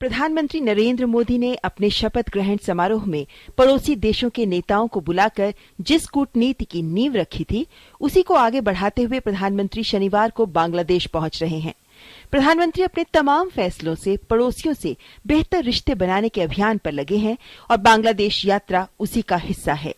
प्रधानमंत्री नरेंद्र मोदी ने अपने शपथ ग्रहण समारोह में पड़ोसी देशों के नेताओं को बुलाकर जिस कूटनीति की नींव रखी थी, उसी को आगे बढ़ाते हुए प्रधानमंत्री शनिवार को बांग्लादेश पहुंच रहे हैं। प्रधानमंत्री अपने तमाम फैसलों से पड़ोसियों से बेहतर रिश्ते बनाने के अभियान पर लगे हैं और बांग्लादेश यात्रा उसी का हिस्सा है।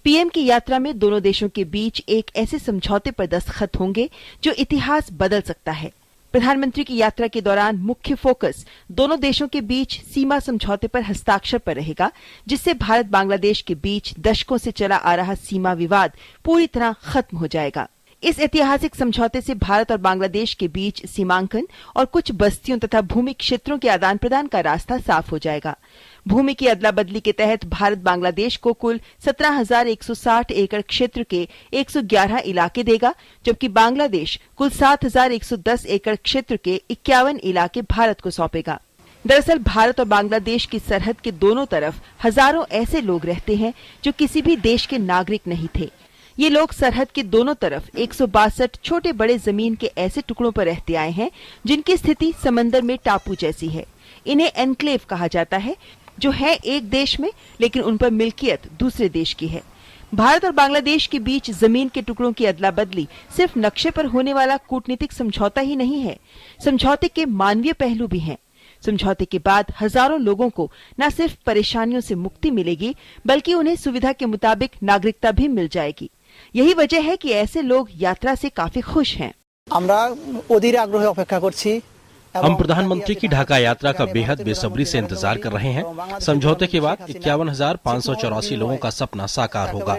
पीएम की यात्रा में दोनों देशों के बीच एक ऐसे समझौते पर दस्तखत होंगे जो इतिहास बदल सकता है। प्रधानमंत्री की यात्रा के दौरान मुख्य फोकस दोनों देशों के बीच सीमा समझौते पर हस्ताक्षर पर रहेगा, जिससे भारत बांग्लादेश के बीच दशकों से चला आ रहा सीमा विवाद पूरी तरह खत्म हो जाएगा। इस ऐतिहासिक समझौते से भारत और बांग्लादेश के बीच सीमांकन और कुछ बस्तियों तथा भूमि क्षेत्रों के आदान प्रदान का रास्ता साफ हो जाएगा। भूमि की अदला बदली के तहत भारत बांग्लादेश को कुल 17,160 एकड़ क्षेत्र के 111 इलाके देगा, जबकि बांग्लादेश कुल 7,110 एकड़ क्षेत्र के 51 इलाके भारत को सौंपेगा। दरअसल भारत और बांग्लादेश की सरहद के दोनों तरफ हजारों ऐसे लोग रहते हैं जो किसी भी देश के नागरिक नहीं थे। ये लोग सरहद के दोनों तरफ 162 छोटे बड़े जमीन के ऐसे टुकड़ों पर रहते आए हैं जिनकी स्थिति समंदर में टापू जैसी है। इन्हें एन्क्लेव कहा जाता है, जो है एक देश में लेकिन उन पर मिल्कियत दूसरे देश की है। भारत और बांग्लादेश के बीच जमीन के टुकड़ों की अदला बदली सिर्फ नक्शे पर होने वाला कूटनीतिक समझौता ही नहीं है, समझौते के मानवीय पहलू भी हैं। समझौते के बाद हजारों लोगों को न सिर्फ परेशानियों से मुक्ति मिलेगी, बल्कि उन्हें सुविधा के मुताबिक नागरिकता भी मिल जाएगी। यही वजह है कि ऐसे लोग यात्रा से काफी खुश हैं। हम प्रधानमंत्री की ढाका यात्रा का बेहद बेसब्री से इंतजार कर रहे हैं। समझौते के बाद 51,584 लोगों का सपना साकार होगा।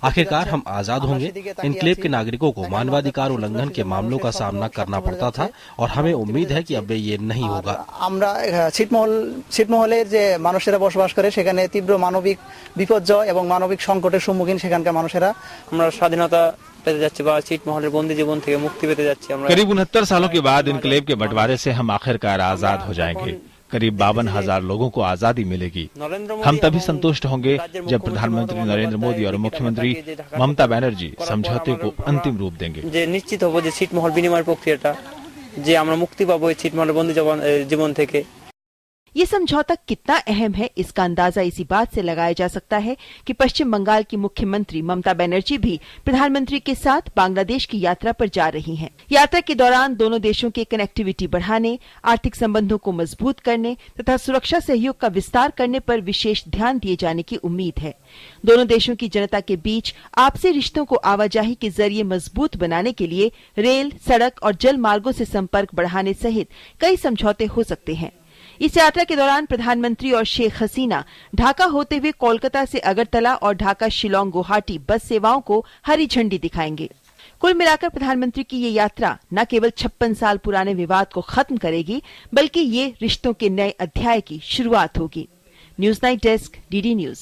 आखिरकार हम आजाद होंगे। एन्क्लेव के नागरिकों को मानवाधिकार उल्लंघन के मामलों का सामना करना पड़ता था और हमें उम्मीद है कि अब ये नहीं होगा। ছিটমহলের যে মানুষেরা বসবাস করে সেখানে তীব্র মানবিক বিপর্যয় এবং মানবিক সংকটের সম্মুখীন সেখানকার মানুষেরা। আমরা স্বাধীনতা करीब 69 सालों के बाद इनकलेब के बंटवारे से हम आखिरकार आजाद हो जाएंगे। करीब 52,000 लोगों को आजादी मिलेगी। हम तभी संतुष्ट होंगे जब प्रधानमंत्री नरेंद्र मोदी और मुख्यमंत्री ममता बनर्जी समझौते को अंतिम रूप देंगे। निश्चित होबो जे ছিটমহল বিনিময় প্রক্রিয়াটা যে আমরা মুক্তি পাবো এই ছিটমহলের বন্দী জীবন থেকে। ये समझौता कितना अहम है, इसका अंदाजा इसी बात से लगाया जा सकता है कि पश्चिम बंगाल की मुख्यमंत्री ममता बनर्जी भी प्रधानमंत्री के साथ बांग्लादेश की यात्रा पर जा रही हैं। यात्रा के दौरान दोनों देशों के कनेक्टिविटी बढ़ाने, आर्थिक संबंधों को मजबूत करने तथा सुरक्षा सहयोग का विस्तार करने पर विशेष ध्यान दिए जाने की उम्मीद है। दोनों देशों की जनता के बीच आपसी रिश्तों को आवाजाही के जरिए मजबूत बनाने के लिए रेल, सड़क और जल मार्गों से संपर्क बढ़ाने सहित कई समझौते हो सकते हैं। इस यात्रा के दौरान प्रधानमंत्री और शेख हसीना ढाका होते हुए कोलकाता से अगरतला और ढाका शिलोंग गुवाहाटी बस सेवाओं को हरी झंडी दिखाएंगे। कुल मिलाकर प्रधानमंत्री की ये यात्रा न केवल 56 साल पुराने विवाद को खत्म करेगी, बल्कि ये रिश्तों के नए अध्याय की शुरुआत होगी। News night desk, DD news.